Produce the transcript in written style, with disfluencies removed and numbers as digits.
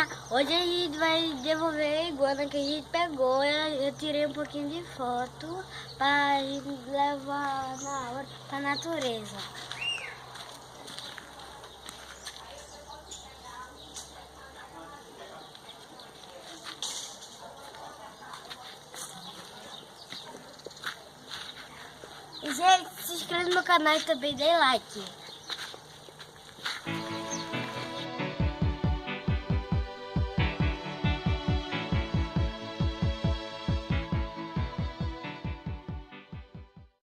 galerinha, hoje a gente vai devolver a iguana que a gente pegou. Eu tirei um pouquinho de foto para levar para a natureza. E gente, se inscreve no meu canal e também dê like.